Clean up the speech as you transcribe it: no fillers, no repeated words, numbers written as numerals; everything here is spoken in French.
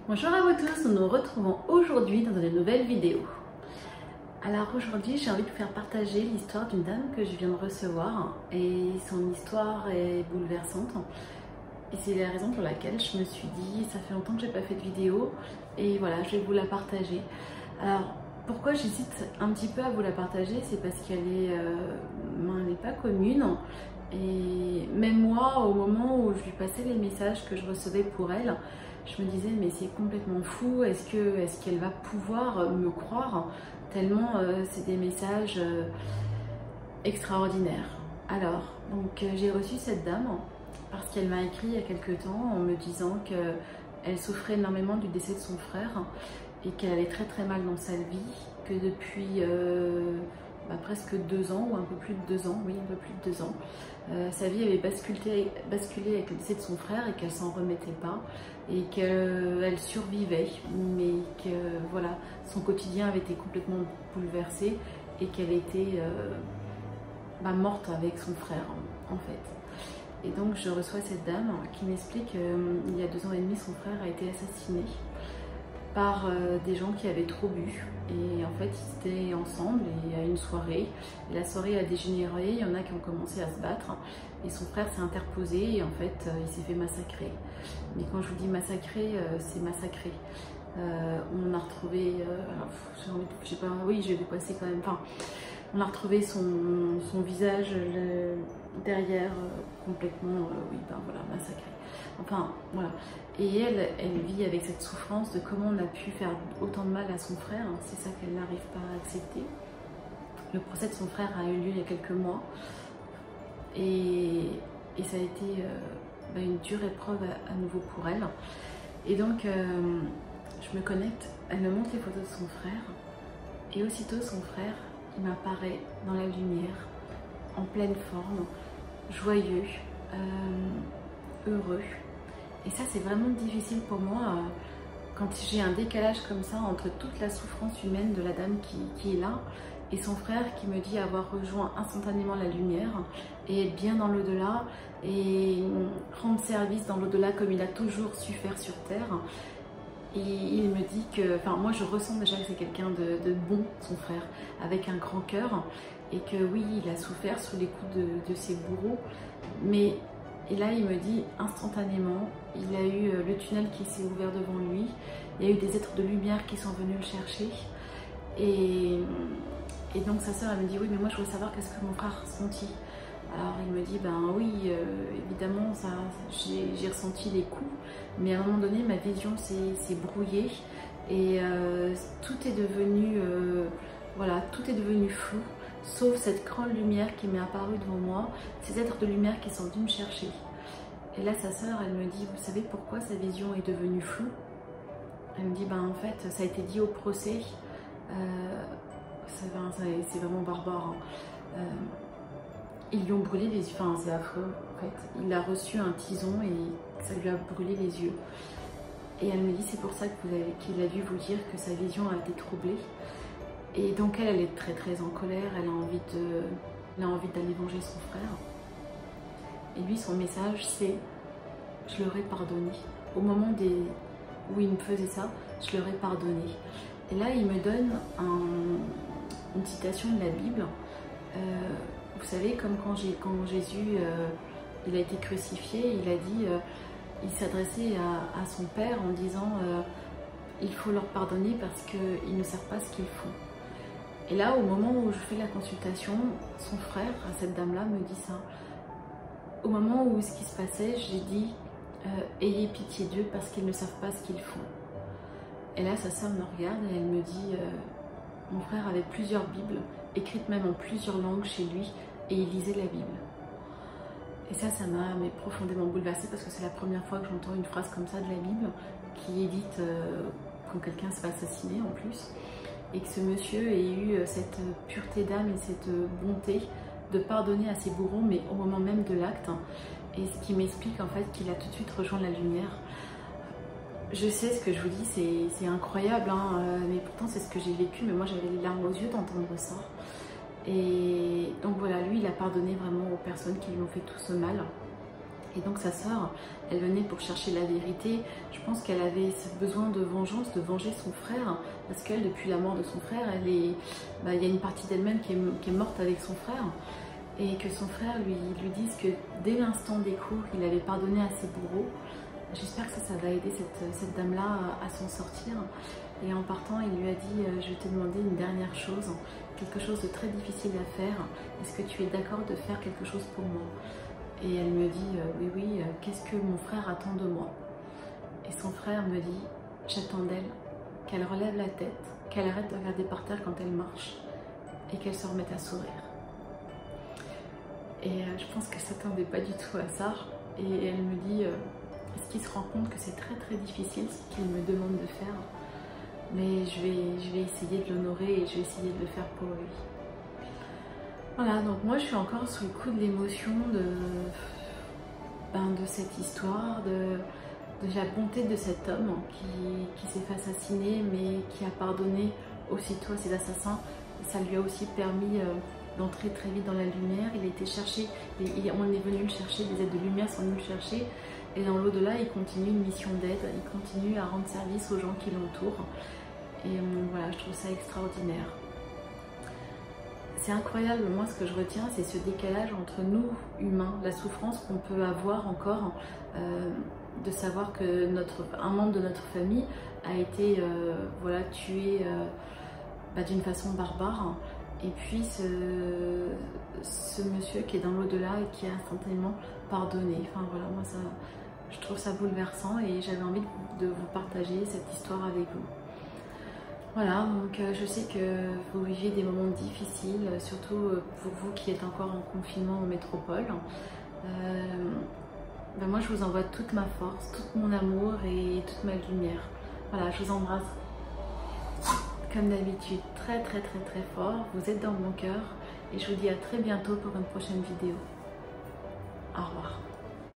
Bonjour à vous tous, nous nous retrouvons aujourd'hui dans une nouvelle vidéo. Alors aujourd'hui j'ai envie de vous faire partager l'histoire d'une dame que je viens de recevoir et son histoire est bouleversante et c'est la raison pour laquelle je me suis dit ça fait longtemps que j'ai pas fait de vidéo et voilà, je vais vous la partager. Alors pourquoi j'hésite un petit peu à vous la partager, c'est parce qu'elle est pas commune. Et même moi, au moment où je lui passais les messages que je recevais pour elle, je me disais mais c'est complètement fou, est-ce qu'elle va pouvoir me croire tellement c'est des messages extraordinaires. Alors, donc j'ai reçu cette dame parce qu'elle m'a écrit il y a quelques temps en me disant qu'elle souffrait énormément du décès de son frère et qu'elle allait très très mal dans sa vie, que depuis presque 2 ans ou un peu plus de 2 ans, oui un peu plus de 2 ans, sa vie avait basculé avec le décès de son frère et qu'elle s'en remettait pas et qu'elle survivait, mais que voilà, son quotidien avait été complètement bouleversé et qu'elle était morte avec son frère en fait. Et donc je reçois cette dame qui m'explique qu'il y a 2 ans et demi son frère a été assassiné par des gens qui avaient trop bu et en fait ils étaient ensemble et à une soirée et la soirée a dégénéré, il y en a qui ont commencé à se battre et son frère s'est interposé et en fait il s'est fait massacrer. Mais quand je vous dis massacrer, c'est massacré. On a retrouvé, je sais pas, oui je vais vous passer quand même, enfin on a retrouvé son visage derrière complètement, oui ben voilà, massacré. Enfin voilà, et elle vit avec cette souffrance de comment on a pu faire autant de mal à son frère, c'est ça qu'elle n'arrive pas à accepter. Le procès de son frère a eu lieu il y a quelques mois et ça a été une dure épreuve à nouveau pour elle. Et donc je me connecte, elle me montre les photos de son frère et aussitôt son frère il m'apparaît dans la lumière, en pleine forme, joyeux, heureux. Et ça c'est vraiment difficile pour moi quand j'ai un décalage comme ça entre toute la souffrance humaine de la dame qui est là et son frère qui me dit avoir rejoint instantanément la lumière et être bien dans l'au-delà et rendre service dans l'au-delà comme il a toujours su faire sur terre. Et il me dit que, enfin moi je ressens déjà que c'est quelqu'un de bon, son frère, avec un grand cœur et que oui il a souffert sous les coups de ses bourreaux, mais et là il me dit instantanément, il a eu le tunnel qui s'est ouvert devant lui, il y a eu des êtres de lumière qui sont venus le chercher et donc sa sœur elle me dit oui mais moi je veux savoir qu'est-ce que mon frère a ressenti. Alors il me dit ben oui évidemment ça j'ai ressenti les coups mais à un moment donné ma vision s'est brouillée et tout est devenu voilà, tout est devenu flou sauf cette grande lumière qui m'est apparue devant moi, ces êtres de lumière qui sont venus me chercher. Et là sa sœur elle me dit vous savez pourquoi sa vision est devenue floue? Elle me dit ben en fait ça a été dit au procès, c'est vraiment barbare hein. Ils lui ont brûlé les yeux, enfin c'est affreux en fait. Il a reçu un tison et ça lui a brûlé les yeux. Et elle me dit c'est pour ça qu'il a dû vous dire que sa vision a été troublée. Et donc elle est très très en colère, elle a envie d'aller venger son frère. Et lui son message c'est je leur ai pardonné. Au moment où il me faisait ça, je leur ai pardonné. Et là il me donne une citation de la Bible. Vous savez, comme quand Jésus il a été crucifié, il a dit, il s'adressait à son père en disant il faut leur pardonner parce qu'ils ne savent pas ce qu'ils font. Et là, au moment où je fais la consultation, son frère, cette dame-là, me dit ça. Au moment où ce qui se passait, j'ai dit ayez pitié d'eux parce qu'ils ne savent pas ce qu'ils font. Et là, sa sœur me regarde et elle me dit mon frère avait plusieurs Bibles, écrites même en plusieurs langues chez lui, et il lisait la Bible. Et ça m'a profondément bouleversée parce que c'est la première fois que j'entends une phrase comme ça de la Bible, qui est dite quand quelqu'un se fait assassiner en plus, et que ce monsieur ait eu cette pureté d'âme et cette bonté de pardonner à ses bourreaux, mais au moment même de l'acte, et ce qui m'explique en fait qu'il a tout de suite rejoint la lumière. Je sais ce que je vous dis, c'est incroyable, hein, mais pourtant c'est ce que j'ai vécu, mais moi j'avais les larmes aux yeux d'entendre ça. Et donc voilà, lui il a pardonné vraiment aux personnes qui lui ont fait tout ce mal. Et donc sa sœur, elle venait pour chercher la vérité. Je pense qu'elle avait ce besoin de vengeance, de venger son frère, parce qu'elle, depuis la mort de son frère, il y a une partie d'elle-même qui est morte avec son frère, et que son frère lui dise que dès l'instant des coups, il avait pardonné à ses bourreaux. J'espère que ça va aider cette dame-là à s'en sortir. Et en partant, il lui a dit je vais te demander une dernière chose, quelque chose de très difficile à faire. Est-ce que tu es d'accord de faire quelque chose pour moi? Et elle me dit oui, qu'est-ce que mon frère attend de moi? Et son frère me dit j'attends d'elle qu'elle relève la tête, qu'elle arrête de regarder par terre quand elle marche et qu'elle se remette à sourire. Et je pense qu'elle ne s'attendait pas du tout à ça. Et elle me dit est-ce qu'il se rend compte que c'est très très difficile ce qu'il me demande de faire, mais je vais essayer de l'honorer et je vais essayer de le faire pour lui. Voilà, donc moi je suis encore sous le coup de l'émotion de cette histoire, de la bonté de cet homme qui s'est fait assassiner mais qui a pardonné aussitôt à ses assassins. Ça lui a aussi permis d'entrer très vite dans la lumière. Il a été cherché, on est venu le chercher, des aides de lumière sont venus le chercher. Et dans l'au-delà, il continue une mission d'aide, il continue à rendre service aux gens qui l'entourent. Et voilà, je trouve ça extraordinaire. C'est incroyable, moi ce que je retiens, c'est ce décalage entre nous, humains, la souffrance qu'on peut avoir encore, de savoir que un membre de notre famille a été voilà, tué d'une façon barbare. Et puis ce monsieur qui est dans l'au-delà et qui a instantanément pardonné. Enfin voilà, moi ça, je trouve ça bouleversant et j'avais envie de vous partager cette histoire avec vous. Voilà, donc je sais que vous vivez des moments difficiles, surtout pour vous qui êtes encore en confinement en métropole. Moi je vous envoie toute ma force, tout mon amour et toute ma lumière. Voilà, je vous embrasse comme d'habitude très très très très fort. Vous êtes dans mon cœur et je vous dis à très bientôt pour une prochaine vidéo. Au revoir.